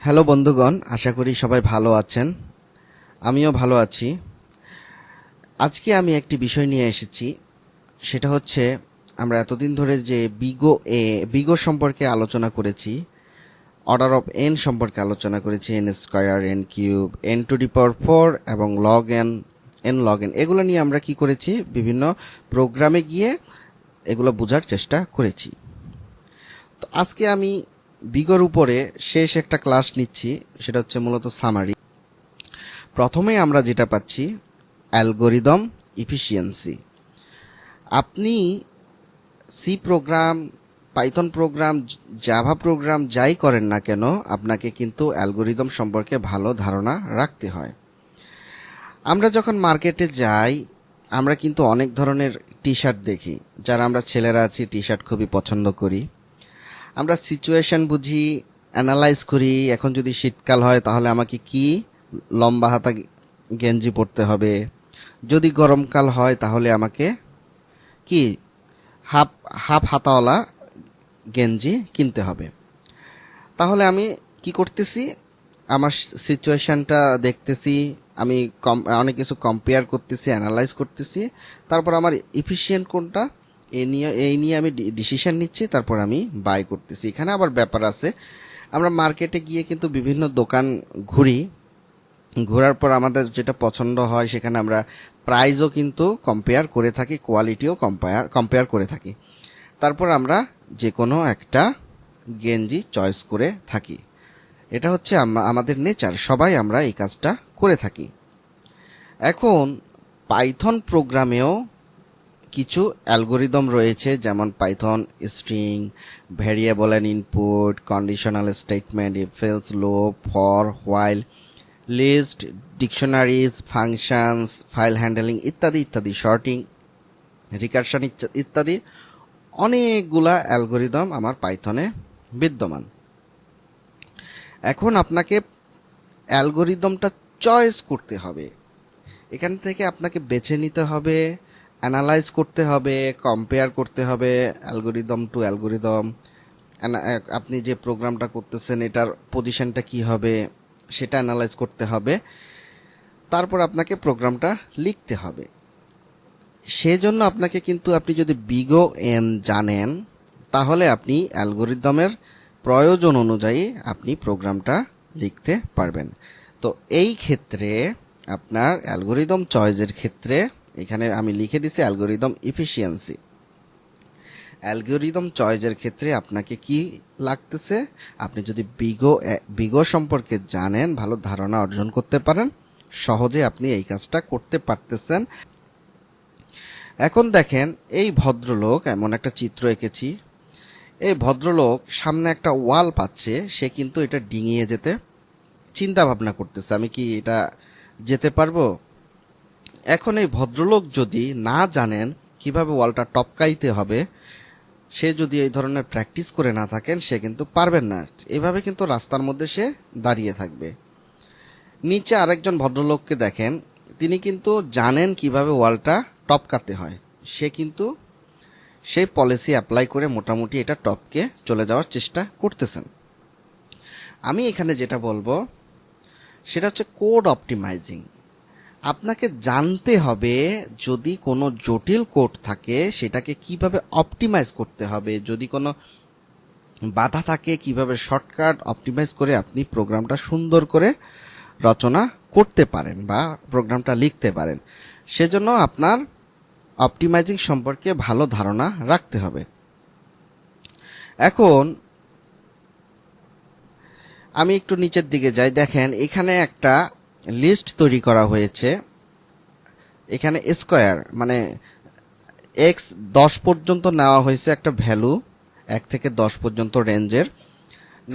Hello বন্ধুগণ, আশা করি সবাই ভালো আছেন। আমিও ভালো আছি। আজকে আমি একটি বিষয় নিয়ে এসেছি, সেটা হচ্ছে আমরা এতদিন ধরে যে বিগো সম্পর্কে আলোচনা করেছি, অর্ডার অফ এন সম্পর্কে আলোচনা করেছি, n square, n cube, n to the power 4 এবং log n, n log n, এগুলো নিয়ে আমরা কি করেছি, বিভিন্ন প্রোগ্রামে গিয়ে এগুলো বোঝার চেষ্টা করেছি। তো আজকে আমি বিগোর উপরে শেষ একটা ক্লাস নিচ্ছি, সেটা হচ্ছে মূলত সামারি। প্রথমে আমরা যেটা পাচ্ছি অ্যালগোরিদম ইফিসিয়েন্সি। আপনি C program, Python program, Java program যাই করেন না কেন, আপনাকে কিন্তু অ্যালগোরিদম সম্পর্কে ভালো ধারণা রাখতে হয়। আমরা যখন মার্কেটে যাই, আমরা কিন্তু অনেক ধরনের টি শার্ট দেখি। যারা আমরা ছেলেরা আছি, টি শার্ট খুবই পছন্দ করি। আমরা সিচুয়েশন বুঝি, অ্যানালাইজ করি। এখন যদি শীতকাল হয় তাহলে আমাকে কি লম্বা হাতা গেঞ্জি পরতে হবে, যদি গরমকাল হয় তাহলে আমাকে কি হাফ হাফ হাতাওয়ালা গেঞ্জি কিনতে হবে। তাহলে আমি কি করতেছি, আমার সিচুয়েশনটা দেখতেছি, আমি অনেক কিছু কম্পেয়ার করতেছি, অ্যানালাইজ করতেছি, তারপর আমার ইফিশিয়েন্ট কোনটা এই নিয়ে আমি ডিসিশন নিচ্ছি, তারপর আমি বাই করতেছি। এখানে আবার ব্যাপার আছে, আমরা মার্কেটে গিয়ে কিন্তু বিভিন্ন দোকান ঘুরি, ঘোরার পর আমাদের যেটা পছন্দ হয় সেখানে আমরা প্রাইসও কিন্তু কম্পেয়ার করে থাকি, কোয়ালিটিও কম্পেয়ার করে থাকি। তারপর আমরা যে কোনো একটা গেঞ্জি চয়েস করে থাকি। এটা হচ্ছে আমাদের নেচার, সবাই আমরা এই কাজটা করে থাকি। এখন পাইথন প্রোগ্রামেও কিছু অ্যালগোরিদম রয়েছে, যেমন Python string, variable and input, conditional statement, if else, loop, for, while, list, dictionaries, functions, file handling ইত্যাদি ইত্যাদি, শর্টিং, রিকারশন ইত্যাদি অনেকগুলা অ্যালগোরিদম আমার পাইথনে বিদ্যমান। এখন আপনাকে অ্যালগোরিদমটা চয়েস করতে হবে। এখান থেকে আপনাকে বেছে নিতে হবে, অ্যানালাইজ করতে হবে, কম্পেয়ার করতে হবে অ্যালগোরিদম টু অ্যালগোরিদম। আপনি যে প্রোগ্রামটা করতেছেন এটার পজিশনটা কি হবে সেটা অ্যানালাইজ করতে হবে, তারপর আপনাকে প্রোগ্রামটা লিখতে হবে। সেজন্য আপনাকে কিন্তু, আপনি যদি বিগো এন জানেন তাহলে আপনি অ্যালগোরিদমের প্রয়োজন অনুযায়ী আপনি প্রোগ্রামটা লিখতে পারবেন। তো এই ক্ষেত্রে আপনার অ্যালগোরিদম চয়েসের ক্ষেত্রে এখানে আমি লিখে দিছি অ্যালগোরিদম ইফিসিয়েন্সি। অ্যালগোরিদম চয়েসের ক্ষেত্রে আপনাকে কি লাগতেছে, আপনি যদি বিগো সম্পর্কে জানেন, ভালো ধারণা অর্জন করতে পারেন, সহজে আপনি এই কাজটা করতে পারতেছেন। এখন দেখেন, এই ভদ্রলোক, এমন একটা চিত্র এঁকেছি, এই ভদ্রলোক সামনে একটা ওয়াল পাচ্ছে, সে কিন্তু এটা ডিঙিয়ে যেতে চিন্তা ভাবনা করতেছে, আমি কি এটা যেতে পারবো। এখন এই ভদ্রলোক যদি না জানেন কিভাবে ওয়ালটা টপকাইতে হবে, সে যদি এই ধরনের প্র্যাকটিস করে না থাকেন, সে কিন্তু পারবেন না। এভাবে কিন্তু রাস্তার মধ্যে সে দাঁড়িয়ে থাকবে। নিচে আরেকজন ভদ্রলোককে দেখেন, তিনি কিন্তু জানেন কিভাবে ওয়ালটা টপকাতে হয়, সে কিন্তু সেই পলিসি অ্যাপ্লাই করে মোটামুটি এটা টপকে চলে যাওয়ার চেষ্টা করতেছেন। আমি এখানে যেটা বলবো সেটা হচ্ছে কোড অপটিমাইজিং। আপনাকে জানতে হবে, যদি কোনো জটিল কোড থাকে সেটাকে কিভাবে অপটিমাইজ করতে হবে, যদি কোনো বাধা থাকে কিভাবে শর্টকাট অপটিমাইজ করে আপনি প্রোগ্রামটা সুন্দর করে রচনা করতে পারেন বা প্রোগ্রামটা লিখতে পারেন। সেজন্য আপনার অপটিমাইজিং সম্পর্কে ভালো ধারণা রাখতে হবে। এখন আমি একটু নিচের দিকে যাই, দেখেন এখানে একটা লিস্ট তৈরি করা হয়েছে। এখানে স্কয়ার মানে এক্স 10 পর্যন্ত নেওয়া হয়েছে, একটা ভ্যালু 1 থেকে 10 পর্যন্ত রেঞ্জের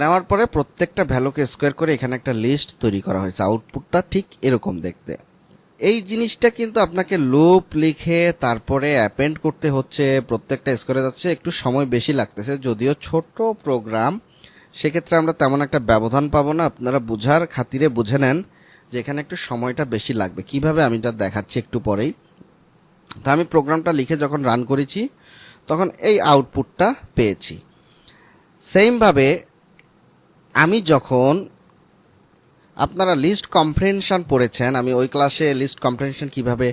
নেওয়ার পরে প্রত্যেকটা ভ্যালুকে স্কোয়ার করে এখানে একটা লিস্ট তৈরি করা হয়েছে। আউটপুটটা ঠিক এরকম দেখতে। এই জিনিসটা কিন্তু আপনাকে লুপ লিখে তারপরে অ্যাপেন্ড করতে হচ্ছে, প্রত্যেকটা স্কোয়ারে যাচ্ছে, একটু সময় বেশি লাগতেছে। যদিও ছোট প্রোগ্রাম, সেক্ষেত্রে আমরা তেমন একটা ব্যবধান পাবো না। আপনারা বুঝার খাতিরে বুঝে নেন যে এখানে একটু সময়টা বেশি লাগবে। কিভাবে আমি এটা দেখাচ্ছি একটু পরেই। তা আমি প্রোগ্রামটা লিখে যখন রান করেছি তখন এই আউটপুটটা পেয়েছি। সেমভাবে আমি যখন আপনারা লিস্ট কম্প্রেনশন পড়েছেন, আমি ওই ক্লাসে লিস্ট কম্প্রেনশন কিভাবে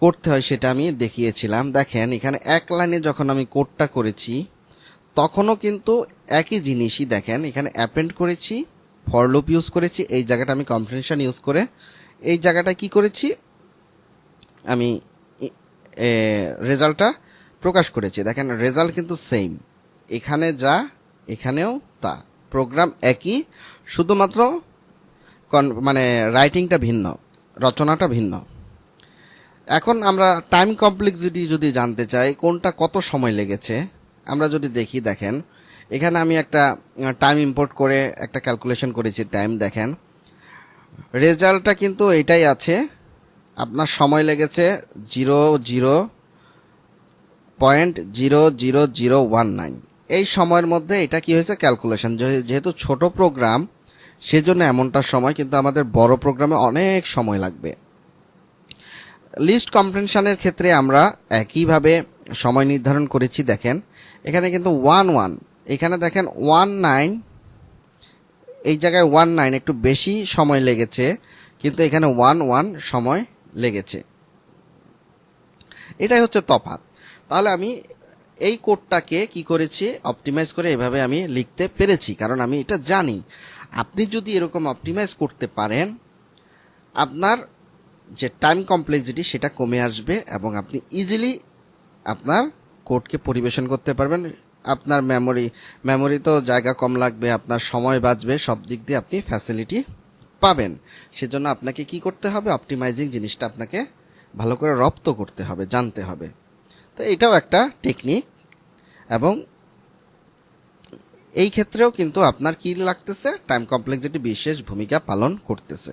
করতে হয় সেটা আমি দেখিয়েছিলাম। দেখেন এখানে এক লাইনে যখন আমি কোডটা করেছি তখনও কিন্তু একই জিনিসই, দেখেন এখানে অ্যাপেন্ড করেছি, ফর লুপ ইউজ করেছি, এই জায়গাটা আমি কম্প্রেনশন ইউজ করে এই জায়গাটা কি করেছি, আমি রেজাল্টটা প্রকাশ করেছি। দেখেন রেজাল্ট কিন্তু সেম, এখানে যা এখানেও তা, প্রোগ্রাম একই, শুধুমাত্র মানে রাইটিংটা ভিন্ন, রচনাটা ভিন্ন। এখন আমরা টাইম কমপ্লেক্সিটি যদি জানতে চাই কোনটা কত সময় লেগেছে, আমরা যদি দেখি, দেখেন এখানে আমি একটা টাইম ইম্পোর্ট করে একটা ক্যালকুলেশন করেছি টাইম। দেখেন রেজাল্টটা কিন্তু এটাই আছে, আপনার সময় লেগেছে 0.000019। এই সময়ের মধ্যে এটা কি হয়েছে, ক্যালকুলেশন, যেহেতু ছোট প্রোগ্রাম সেজন্য এমনটা সময়, কিন্তু আমাদের বড় প্রোগ্রামে অনেক সময় লাগবে। লিস্ট কম্প্রেনশনের ক্ষেত্রে আমরা একইভাবে সময় নির্ধারণ করেছি। দেখেন এখানে কিন্তু 11, এখানে দেখেন 19, এই জায়গায় 19 একটু বেশি সময় লেগেছে, কিন্তু এখানে 11 সময় লেগেছে। এটাই হচ্ছে তফাৎ। তাহলে আমি এই কোডটাকে কি করেছি, অপটিমাইজ করে এভাবে আমি লিখতে পেরেছি, কারণ আমি এটা জানি। আপনি যদি এরকম অপটিমাইজ করতে পারেন, আপনার যে টাইম কমপ্লেক্সিটি সেটা কমে আসবে এবং আপনি ইজিলি আপনার কোডকে পরিবেশন করতে পারবেন। আপনার মেমোরি তো জায়গা কম লাগবে, আপনার সময় বাঁচবে, সব দিক দিয়ে আপনি ফ্যাসিলিটি পাবেন। সেজন্য আপনাকে কি করতে হবে, অপটিমাইজিং জিনিসটা আপনাকে ভালো করে রপ্ত করতে হবে, জানতে হবে। তো এটাও একটা টেকনিক, এবং এই ক্ষেত্রেও কিন্তু আপনার কি লাগতেছে, টাইম কমপ্লেক্সিটি বিশেষ ভূমিকা পালন করতেছে।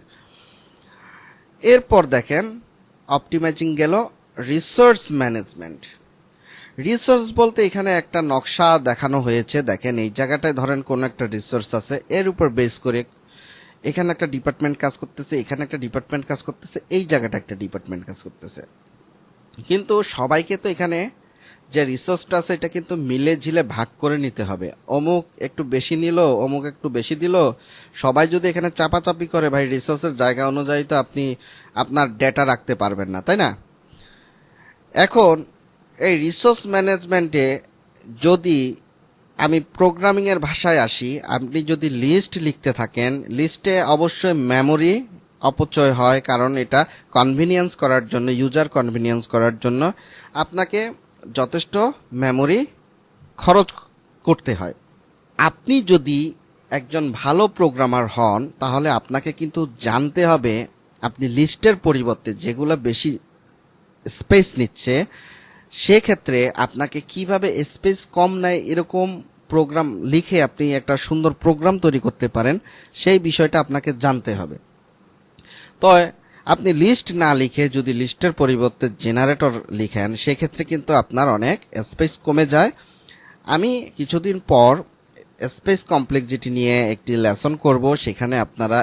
এরপর দেখেন অপটিমাইজিং গেল রিসোর্স ম্যানেজমেন্ট। রিসোর্স বলতে এখানে একটা নকশা দেখানো হয়েছে। দেখেন এই জায়গাটায় ধরেন কোন একটা রিসোর্স আছে, এর উপর বেস করে এখানে একটা ডিপার্টমেন্ট কাজ করতেছে, এখানে একটা ডিপার্টমেন্ট কাজ করতেছে, এই জায়গাটা একটা ডিপার্টমেন্ট কাজ করতেছে। কিন্তু সবাইকে তো এখানে যে রিসোর্সটা আছে এটা কিন্তু মিলে ঝিলে ভাগ করে নিতে হবে। অমুক একটু বেশি নিল, অমুক একটু বেশি দিল, সবাই যদি এখানে চাপাচাপি করে, ভাই রিসোর্সের জায়গা অনুযায়ী তো আপনি আপনার ডেটা রাখতে পারবেন না, তাই না? এখন এই রিসোর্স ম্যানেজমেন্টে যদি আমি প্রোগ্রামিংয়ের ভাষায় আসি, আপনি যদি লিস্ট লিখতে থাকেন, লিস্টে অবশ্যই মেমোরি অপচয় হয়, কারণ এটা কনভিনিয়েন্স করার জন্য, ইউজার কনভিনিয়েন্স করার জন্য আপনাকে যথেষ্ট মেমোরি খরচ করতে হয়। আপনি যদি একজন ভালো প্রোগ্রামার হন তাহলে আপনাকে কিন্তু জানতে হবে আপনি লিস্টের পরিবর্তে যেগুলো বেশি স্পেস নিচ্ছে সেক্ষেত্রে আপনাকে কিভাবে স্পেস কম নেয় এরকম প্রোগ্রাম লিখে আপনি একটা সুন্দর প্রোগ্রাম তৈরি করতে পারেন, সেই বিষয়টা আপনাকে জানতে হবে। তো আপনি লিস্ট না লিখে যদি লিস্টের পরিবর্তে জেনারেটর লিখেন সেক্ষেত্রে কিন্তু আপনার অনেক স্পেস কমে যায়। আমি কিছুদিন পর স্পেস কমপ্লেক্সিটি নিয়ে একটি লেসন করব, সেখানে আপনারা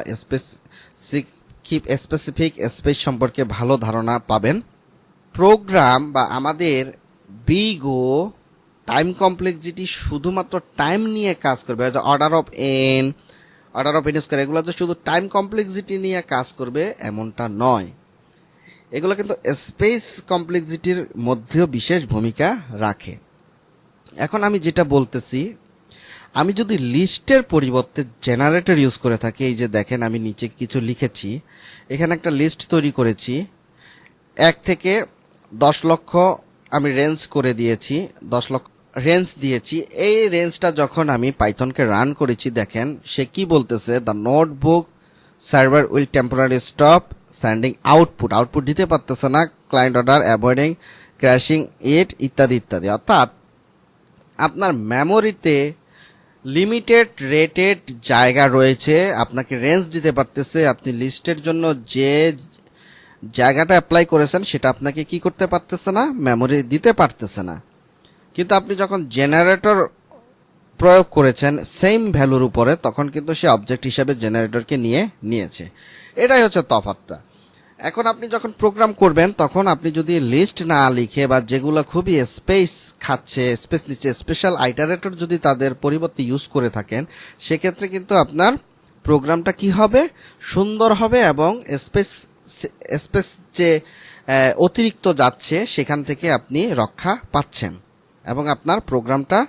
স্পেসিফিক স্পেস সম্পর্কে ভালো ধারণা পাবেন। প্রোগ্রাম বা আমাদের বিগো টাইম কমপ্লেক্সিটি শুধুমাত্র টাইম নিয়ে কাজ করবে, অর্ডার অফ এন স্কয়ার, এগুলো যে শুধু টাইম কমপ্লেক্সিটি নিয়ে কাজ করবে এমনটা নয়, এগুলো কিন্তু স্পেস কমপ্লেক্সিটির মধ্যেও বিশেষ ভূমিকা রাখে। এখন আমি যেটা বলতেছি, আমি যদি লিস্টের পরিবর্তে জেনারেটর ইউজ করে থাকি, এই যে দেখেন আমি নিচে কিছু লিখেছি, এখানে একটা লিস্ট তৈরি করেছি, 1 থেকে 10 লক্ষ আমি রেঞ্জ করে দিয়েছি, 10 লক্ষ রেঞ্জ দিয়েছি। এই রেঞ্জটা যখন আমি পাইথনকে রান করেছি, দেখেন সে কি বলতেছে, the notebook server will temporary stop sending output দিতে পারতেছে না, ক্লায়েন্ট অর্ডার অ্যাভয়েডিং ক্র্যাশিং ইট, ইত্যাদি ইত্যাদি। অর্থাৎ আপনার মেমোরিতে লিমিটেড রেটেড জায়গা রয়েছে, আপনাকে রেঞ্জ দিতে পারতেছে, আপনি লিস্টের জন্য যে জায়গাটা অ্যাপ্লাই করেছেন সেটা আপনাকে কি করতে পারতেছে না, মেমোরি দিতে পারতেছে না। কিন্তু আপনি যখন জেনারেটর প্রয়োগ করেছেন সেম ভ্যালুর উপরে, তখন কিন্তু সে অবজেক্ট হিসাবে জেনারেটরকে নিয়েছে। এটাই হচ্ছে তফাৎটা। এখন আপনি যখন প্রোগ্রাম করবেন তখন আপনি যদি লিস্ট না লিখে বা যেগুলো খুবই স্পেস খাচ্ছে, স্পেস নিচ্ছে, স্পেশাল আইটারেটর যদি তাদের পরিবর্তে ইউজ করে থাকেন সেক্ষেত্রে কিন্তু আপনার প্রোগ্রামটা কি হবে, সুন্দর হবে এবং স্পেস যে অতিরিক্ত যাচ্ছে সেখান থেকে আপনি রক্ষা পাচ্ছেন এবং আপনার প্রোগ্রামটা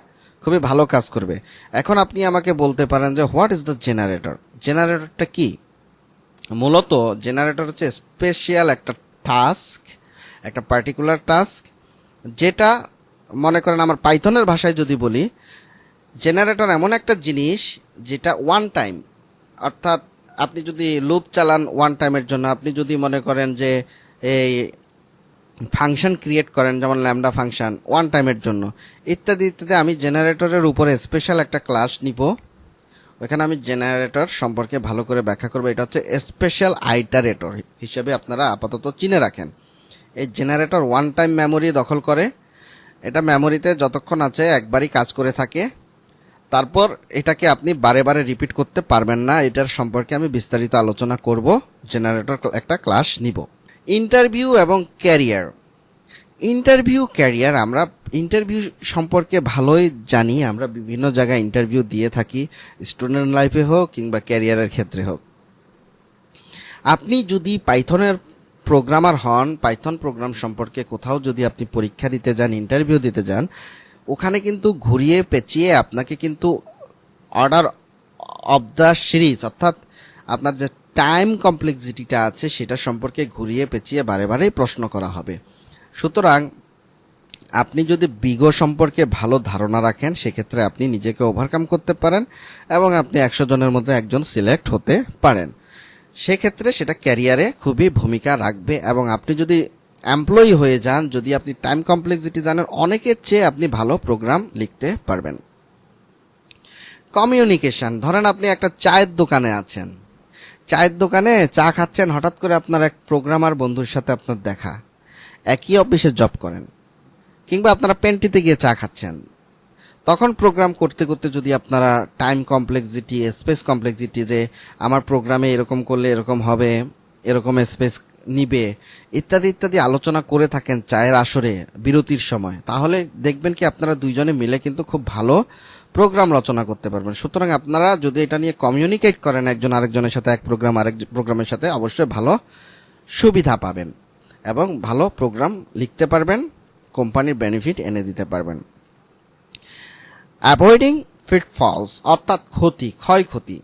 খুবই ভালো কাজ করবে। এখন আপনি আমাকে বলতে পারেন যে হোয়াট ইজ দ্য জেনারেটর। জেনারেটরটা কি? মূলত জেনারেটর হচ্ছে স্পেশাল একটা টাস্ক, একটা পার্টিকুলার টাস্ক, যেটা মনে করেন আমার পাইথনের ভাষায় যদি বলি, জেনারেটর এমন একটা জিনিস যেটা ওয়ান টাইম, অর্থাৎ আপনি যদি লুপ চালান ওয়ান টাইমের জন্য, আপনি যদি মনে করেন যে এই ফাংশন ক্রিয়েট করেন যেমন ল্যামডা ফাংশন ওয়ান টাইমের জন্য, ইত্যাদি ইত্যাদি, আমি জেনারেটরের উপরে স্পেশাল একটা ক্লাস নিব। ওখানে আমি জেনারেটর সম্পর্কে ভালো করে ব্যাখ্যা করবো। এটা হচ্ছে স্পেশাল আইটারেটর হিসেবে আপনারা আপাতত চিনে রাখেন। এই জেনারেটর ওয়ান টাইম মেমোরি দখল করে, এটা মেমোরিতে যতক্ষণ আছে একবারই কাজ করে থাকে, তারপর এটাকে আপনি বারে বারে রিপিট করতে পারবেন না। এটার সম্পর্কে আমি বিস্তারিত আলোচনা করব, জেনারেটর একটা ক্লাস নিব। ইন্টারভিউ এবং ক্যারিয়ার। ক্যারিয়ার, আমরা ইন্টারভিউ সম্পর্কে ভালোই জানি, আমরা বিভিন্ন জায়গায় ইন্টারভিউ দিয়ে থাকি, স্টুডেন্ট লাইফে হোক কিংবা ক্যারিয়ারের ক্ষেত্রে হোক। আপনি যদি পাইথনের প্রোগ্রামার হন, পাইথন প্রোগ্রাম সম্পর্কে কোথাও যদি আপনি পরীক্ষা দিতে যান, ইন্টারভিউ দিতে যান, ওখানে কিন্তু ঘুরিয়ে পেঁচিয়ে আপনাকে কিন্তু অর্ডার অফ দ্য সিরিজ, অর্থাৎ আপনার যে টাইম কমপ্লেক্সিটিটা আছে সেটা সম্পর্কে ঘুরিয়ে পেঁচিয়ে বারে বারেই প্রশ্ন করা হবে। সুতরাং আপনি যদি বিগো সম্পর্কে ভালো ধারণা রাখেন, সেক্ষেত্রে আপনি নিজেকে ওভারকাম করতে পারেন এবং আপনি 100 জনের মধ্যে একজন সিলেক্ট হতে পারেন। সেক্ষেত্রে সেটা ক্যারিয়ারে খুবই ভূমিকা রাখবে। এবং আপনি যদি এমপ্লয়ি হয়ে যান, যদি আপনি টাইম কমপ্লেক্সিটি জানেন, অনেকের চেয়ে আপনি ভালো প্রোগ্রাম লিখতে পারবেন। কমিউনিকেশন, ধরেন আপনি একটা চায়ের দোকানে আছেন, চায়ের দোকানে চা খাচ্ছেন, হঠাৎ করে আপনার এক প্রোগ্রামার বন্ধুর সাথে আপনার দেখা, একই অফিসে জব করেন, কিংবা আপনারা পেন্টিতে গিয়ে চা খাচ্ছেন। তখন প্রোগ্রাম করতে করতে যদি আপনারা টাইম কমপ্লেক্সিটি, স্পেস কমপ্লেক্সিটি, যে আমার প্রোগ্রামে এরকম করলে এরকম হবে, এরকম স্পেস নিবে, ইত্যাদি ইত্যাদি আলোচনা করে থাকেন চায়ের আসরে বিরতির সময়, তাহলে দেখবেন কি আপনারা দুইজনে মিলে কিন্তু খুব ভালো প্রোগ্রাম রচনা করতে পারবেন। সুতরাং আপনারা যদি এটা নিয়ে কমিউনিকেট করেন একজন আরেকজনের সাথে, এক প্রোগ্রাম আরেক প্রোগ্রামের সাথে, অবশ্যই ভালো সুবিধা পাবেন এবং ভালো প্রোগ্রাম লিখতে পারবেন, কোম্পানির বেনিফিট এনে দিতে পারবেন। অ্যাভয়েডিং ফিটফলস, অর্থাৎ ক্ষয়ক্ষতি।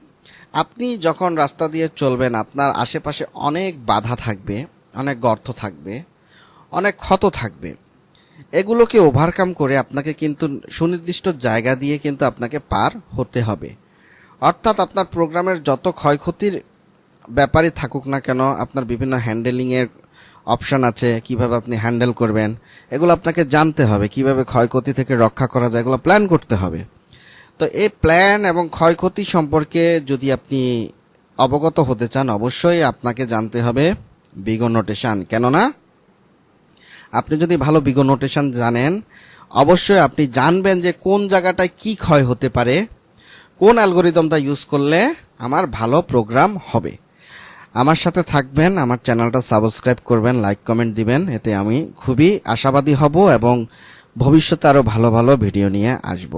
আপনি যখন রাস্তা দিয়ে চলবেন, আপনার আশেপাশে অনেক বাধা থাকবে, অনেক গর্ত থাকবে, অনেক ক্ষত থাকবে। এগুলোকে ওভারকাম করে আপনাকে কিন্তু সুনির্দিষ্ট জায়গা দিয়ে কিন্তু আপনাকে পার হতে হবে। অর্থাৎ আপনার প্রোগ্রামের যত ক্ষয়ক্ষতির ব্যাপারই থাকুক না কেন, আপনার বিভিন্ন হ্যান্ডেলিংয়ের অপশন আছে, কিভাবে আপনি হ্যান্ডেল করবেন, এগুলো আপনাকে জানতে হবে। কিভাবে ক্ষয়ক্ষতি থেকে রক্ষা করা যায়, এগুলো প্ল্যান করতে হবে। তো এই প্ল্যান এবং ক্ষয়ক্ষতি সম্পর্কে যদি আপনি অবগত হতে চান, অবশ্যই আপনাকে জানতে হবে বিগো নোটেশন। কেননা আপনি যদি ভালো বিগো নোটেশন জানেন, অবশ্যই আপনি জানবেন যে কোন জায়গাটায় কি ক্ষয় হতে পারে, কোন অ্যালগোরিদমটা ইউজ করলে আমার ভালো প্রোগ্রাম হবে। আমার সাথে থাকবেন, আমার চ্যানেলটা সাবস্ক্রাইব করবেন, লাইক কমেন্ট দিবেন, এতে আমি খুবই আশাবাদী হব এবং ভবিষ্যতে আরো ভালো ভালো ভিডিও নিয়ে আসব।